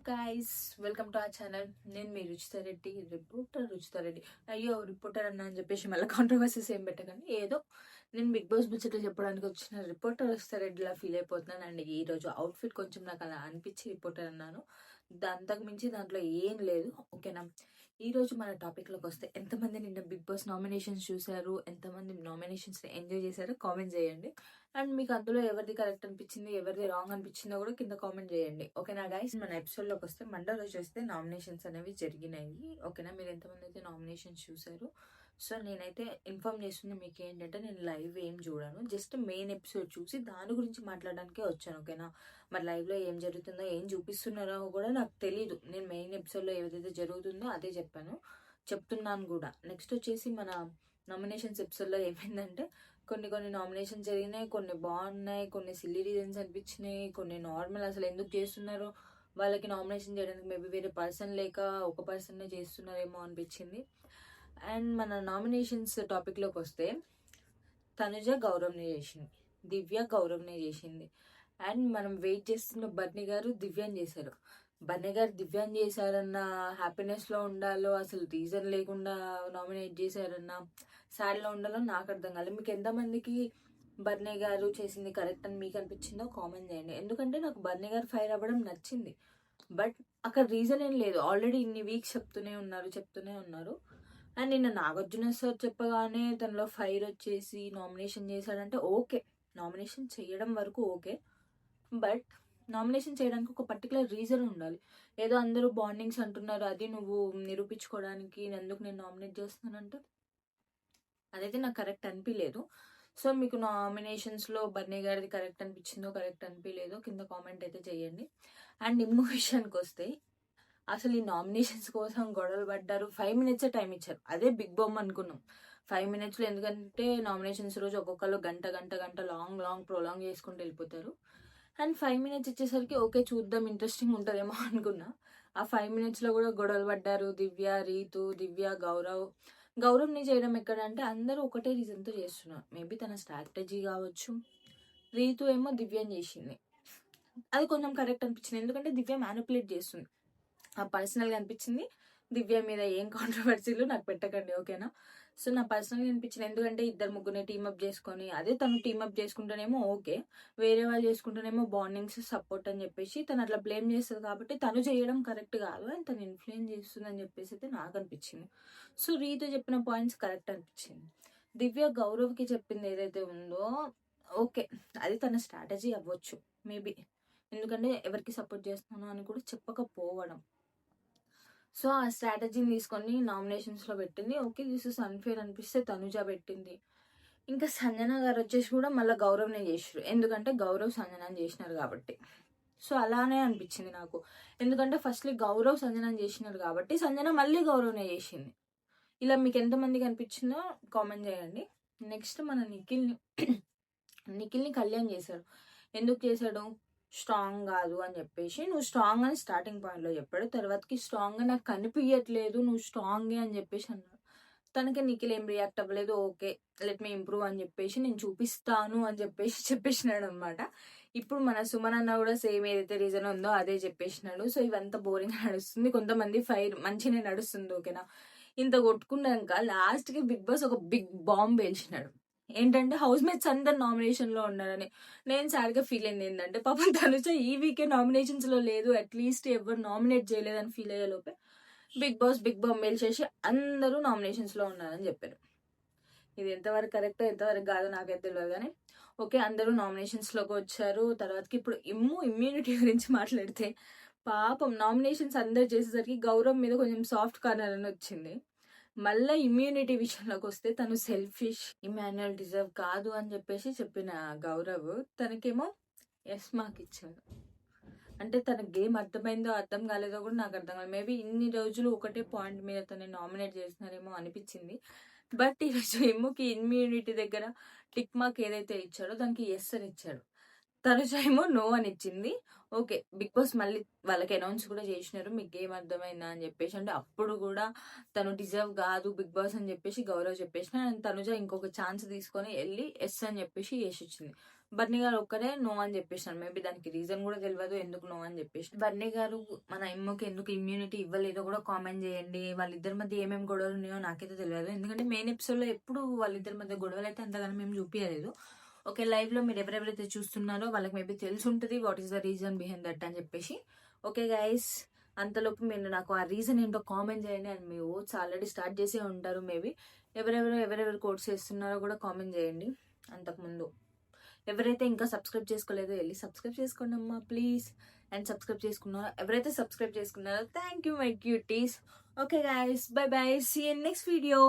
Guys, welcome to our channel. నేను మీ రుచితారెడ్డి, reporter రుచితారెడ్డి. అయ్యో reporter అన్నా అని చెప్పేసి మళ్ళీ కాంట్రవర్సీస్ ఏం పెట్టగానే ఏదో నేను బిగ్ బాస్ ముచ్చట్లు చెప్పడానికి వచ్చిన రిపోర్టర్ రుచితారెడ్డిలా ఫీల్ అయిపోతున్నాను. అండ్ ఈరోజు అవుట్ఫిట్ కొంచెం నాకు అలా అనిపించి రిపోర్టర్ అన్నాను. అంతకు మించి దాంట్లో ఏం లేదు. ఓకేనా, ఈరోజు మన టాపిక్లోకి వస్తే ఎంతమంది నిన్న బిగ్ బాస్ నామినేషన్స్ చూశారు, ఎంతమంది నామినేషన్స్ని ఎంజాయ్ చేశారో కామెంట్ చేయండి. అండ్ మీకు అందులో ఎవరిది కరెక్ట్ అనిపించింది, ఎవరిది రాంగ్ అనిపించిందో కూడా కింద కామెంట్ చేయండి. ఓకేనా గైస్, మన ఎపిసోడ్లోకి వస్తే మండే రోజు వస్తే నామినేషన్స్ అనేవి జరిగినాయి. ఓకేనా, మీరు ఎంతమంది అయితే నామినేషన్స్ చూసారు. సో నేనైతే ఇన్ఫార్మ్ చేస్తుంది మీకు ఏంటంటే, నేను లైవ్ ఏం చూడాను, జస్ట్ మెయిన్ ఎపిసోడ్ చూసి దాని గురించి మాట్లాడడానికే వచ్చాను. ఓకేనా, మరి లైవ్లో ఏం జరుగుతుందో ఏం చూపిస్తున్నారో కూడా నాకు తెలీదు. నేను మెయిన్ ఎపిసోడ్లో ఏదైతే జరుగుతుందో అదే చెప్తున్నాను కూడా. నెక్స్ట్ వచ్చేసి మన నామినేషన్స్ ఎపిసోడ్లో ఏమైందంటే, కొన్ని నామినేషన్ జరిగినాయి, కొన్ని బాగున్నాయి, కొన్ని సిల్లీ రీజన్స్ అనిపించినాయి, కొన్ని నార్మల్. అసలు ఎందుకు చేస్తున్నారో వాళ్ళకి నామినేషన్ చేయడానికి మేబీ వేరే పర్సన్ లేక ఒక పర్సన్నే చేస్తున్నారేమో అనిపించింది. అండ్ మన నామినేషన్స్ టాపిక్లోకి వస్తే తనుజ గౌరవ్ని చేసింది, దివ్య గౌరవ్ని చేసింది. అండ్ మనం వెయిట్ చేస్తున్న బర్ని గారు దివ్యాన్ని చేశారు. బర్ని గారు దివ్యాన్ని చేశారన్న హ్యాపీనెస్లో ఉండాలో, అసలు రీజన్ లేకుండా నామినేట్ చేశారన్న సాడ్లో ఉండాలో నాకు అర్థం కాలేదు. మీకు ఎంతమందికి బర్నీ గారు చేసింది కరెక్ట్ అని మీకు అనిపించిందో కామెంట్ చేయండి. ఎందుకంటే నాకు బర్నీ గారు ఫైర్ అవ్వడం నచ్చింది, బట్ అక్కడ రీజన్ ఏం లేదు. ఆల్రెడీ ఇన్ని వీక్స్ చెప్తూనే ఉన్నారు. అండ్ నిన్న నాగార్జున సార్ చెప్పగానే తనలో ఫైర్ వచ్చేసి నామినేషన్ చేశాడంటే ఓకే, నామినేషన్ చేయడం వరకు ఓకే, బట్ నామినేషన్ చేయడానికి ఒక పర్టికులర్ రీజన్ ఉండాలి. ఏదో అందరూ బాండింగ్స్ అంటున్నారు, అది నువ్వు నిరూపించుకోవడానికి ఎందుకు నేను నామినేట్ చేస్తున్నానంటే అదైతే నాకు కరెక్ట్ అనిపించలేదు. సో మీకు నామినేషన్స్లో బర్నీ గారిది కరెక్ట్ అనిపించిందో కరెక్ట్ అనిపించలేదో కింద కామెంట్ అయితే చేయండి. అండ్ ఇమ్ము విషయానికి వస్తే, అసలు ఈ నామినేషన్స్ కోసం గొడవలు పడ్డారు. 5 minutes టైం ఇచ్చారు, అదే బిగ్ బామ్ అనుకున్నాం. 5 minutesలో, ఎందుకంటే నామినేషన్స్ రోజు ఒక్కొక్కరు గంట లాంగ్ ప్రొలాంగ్ చేసుకుంటూ వెళ్ళిపోతారు. అండ్ 5 minutes ఇచ్చేసరికి ఓకే చూద్దాం, ఇంట్రెస్టింగ్ ఉంటుందేమో అనుకున్నా. ఆ 5 minutesలో కూడా గొడవలు పడ్డారు. రీతు, గౌరవ్ని చేయడం ఎక్కడ అంటే, అందరూ ఒకటే రీజన్తో చేస్తున్నారు. మేబీ తన స్ట్రాటజీ కావచ్చు. రీతు ఏమో దివ్యాన్ని చేసింది, అది కొంచెం కరెక్ట్ అనిపించింది. ఎందుకంటే దివ్య మ్యానిపులేట్ చేస్తుంది, ఆ పర్సనల్గా అనిపించింది. దివ్య మీద ఏం కాంట్రవర్సీలు నాకు పెట్టకండి, ఓకేనా. సో నా పర్సనల్గా అనిపించింది, ఎందుకంటే ఇద్దరు ముగ్గురిని టీమప్ చేసుకొని, అదే తను టీమప్ చేసుకుంటేనేమో ఓకే, వేరే వాళ్ళు చేసుకుంటేనేమో బాండింగ్స్ సపోర్ట్ అని చెప్పేసి తను అట్లా బ్లేమ్ చేస్తుంది. కాబట్టి తను చేయడం కరెక్ట్ కాదు, అని తను ఇన్ఫ్లుయెన్స్ చేస్తుంది అని చెప్పేసి అయితే నాకు అనిపించింది. సో రీతు చెప్పిన పాయింట్స్ కరెక్ట్ అనిపించింది. దివ్య గౌరవ్కి చెప్పింది ఏదైతే ఉందో ఓకే, అది తన స్ట్రాటజీ అవ్వచ్చు మేబీ, ఎందుకంటే ఎవరికి సపోర్ట్ చేస్తాను అని కూడా చెప్పకపోవడం. సో ఆ స్ట్రాటజీని తీసుకొని నామినేషన్స్లో పెట్టింది. ఓకే, దిస్ ఇస్ అన్ఫేర్ అనిపిస్తే తనుజ పెట్టింది. ఇంకా సంజన గారు వచ్చేసి కూడా మళ్ళీ గౌరవ్నే చేసారు, ఎందుకంటే గౌరవ్ సంజనాన్ని చేసినారు కాబట్టి. సో అలానే అనిపించింది నాకు, ఎందుకంటే ఫస్ట్లీ గౌరవ్ సంజనాన్ని చేసినారు కాబట్టి సంజన మళ్ళీ గౌరవ్నే చేసింది. ఇలా మీకు ఎంతమందికి అనిపించిందో కామెంట్ చేయండి. నెక్స్ట్ మన నిఖిల్ని కళ్యాణ్ చేశాడు. ఎందుకు చేశాడు? స్ట్రాంగ్ కాదు అని చెప్పేసి, నువ్వు స్ట్రాంగ్ అని స్టార్టింగ్ పాయింట్లో చెప్పాడు, తర్వాతకి స్ట్రాంగ్గా నాకు కనిపించట్లేదు, నువ్వు స్ట్రాంగే అని చెప్పేసి అన్నాడు. తనకి నిఖిల్ ఏం రియాక్ట్ అవ్వలేదు. ఓకే, లెట్ మీ ఇంప్రూవ్ అని చెప్పేసి నేను చూపిస్తాను అని చెప్పేసినాడు అనమాట. ఇప్పుడు మన సుమన్ అన్న కూడా సేమ్ ఏదైతే రీజన్ ఉందో అదే చెప్పేసినాడు. సో ఇవంతా బోరింగ్ నడుస్తుంది, కొంతమంది ఫైర్ మంచిగానే నడుస్తుంది, ఓకేనా. ఇంత కొట్టుకున్నాక లాస్ట్కి బిగ్ బాస్ ఒక బిగ్ బాంబ్ పేల్చినాడు. ఏంటంటే హౌస్ మేట్స్ అందరు నామినేషన్లో ఉన్నారని. నేను సాడ్గా ఫీల్ అయింది ఏంటంటే, పాపం తనుజ ఈ వీకే నామినేషన్స్లో లేదు, అట్లీస్ట్ ఎవరు నామినేట్ చేయలేదని ఫీల్ అయ్యే లోపే బిగ్ బాంబ్ చేసి అందరూ నామినేషన్స్లో ఉన్నారని చెప్పారు. ఇది ఎంతవరకు కరెక్టో ఎంతవరకు కాదో నాకైతే తెలియదు, కానీ ఓకే అందరూ నామినేషన్స్లోకి వచ్చారు. తర్వాతకి ఇప్పుడు ఇమ్యూనిటీ గురించి మాట్లాడితే, పాపం నామినేషన్స్ అందరు చేసేసరికి గౌరవ్ మీద కొంచెం సాఫ్ట్ కార్నర్ అని వచ్చింది. మళ్ళీ ఇమ్యూనిటీ విషయంలోకి వస్తే, తను సెల్ఫిష్, ఇమాన్యుయల్ డిజర్వ్ కాదు అని చెప్పేసి చెప్పిన గౌరవ్ తనకేమో ఎస్ మార్క్ ఇచ్చాడు. అంటే తన గేమ్ అర్థమైందో అర్థం కాలేదో కూడా నాకు అర్థం కాదు. మేబీ ఇన్ని రోజులు ఒకటే పాయింట్ మీద తను నామినేట్ చేస్తున్నారేమో అనిపించింది. బట్ ఈరోజు ఎమ్ముకి ఇమ్యూనిటీ దగ్గర టిక్ మార్క్ ఏదైతే ఇచ్చాడో దానికి ఎస్ అని ఇచ్చాడు. తనుజ ఏమో నో అని ఇచ్చింది. ఓకే, బిగ్ బాస్ మళ్ళీ వాళ్ళకి అనౌన్స్ కూడా చేసినారు, మీకు గేమ్ అర్థమైందా అని చెప్పేసి. అంటే అప్పుడు కూడా తను డిజర్వ్ కాదు బిగ్ బాస్ అని చెప్పేసి గౌరవ్ చెప్పేసిన, అండ్ తనుజ ఇంకొక ఛాన్స్ తీసుకొని వెళ్ళి ఎస్ అని చెప్పేసి చేసి వచ్చింది. బర్నీ గారు ఒక్కరే నో అని చెప్పేసాను. మేబీ దానికి రీజన్ కూడా తెలియదు ఎందుకు నో అని చెప్పేసి. బర్నీ గారు మన ఎమ్మకి ఎందుకు ఇమ్యూనిటీ ఇవ్వలేదో కూడా కామెంట్ చేయండి. వాళ్ళిద్దరి మధ్య ఏమేమి గొడవలు ఉన్నాయో నాకైతే తెలియదు. ఎందుకంటే మెయిన్ ఎపిసోడ్లో ఎప్పుడు వాళ్ళిద్దరి మధ్య గొడవలు అయితే అంతగానో మేము చూపించలేదు. ఓకే, లైవ్లో మీరు ఎవరెవరైతే చూస్తున్నారో వాళ్ళకి మేబీ తెలిసి ఉంటుంది what is the reason behind that అని చెప్పేసి. ఓకే గైస్, అంతలోపు మీరు నాకు ఆ రీజన్ ఏంటో కామెంట్ చేయండి. అండ్ మీ ఓట్స్ ఆల్రెడీ స్టార్ట్ చేసే ఉంటారు మేబీ. ఎవరెవరు కోట్స్ చేస్తున్నారో కూడా కామెంట్ చేయండి. అంతకుముందు ఎవరైతే ఇంకా సబ్స్క్రైబ్ చేసుకోలేదో వెళ్ళి సబ్స్క్రైబ్ చేసుకోండి అమ్మా ప్లీజ్. అండ్ సబ్స్క్రైబ్ చేసుకున్నారో ఎవరైతే సబ్స్క్రైబ్ చేసుకున్నారో thank you my cuties. Okay guys, bye bye, see you in next video.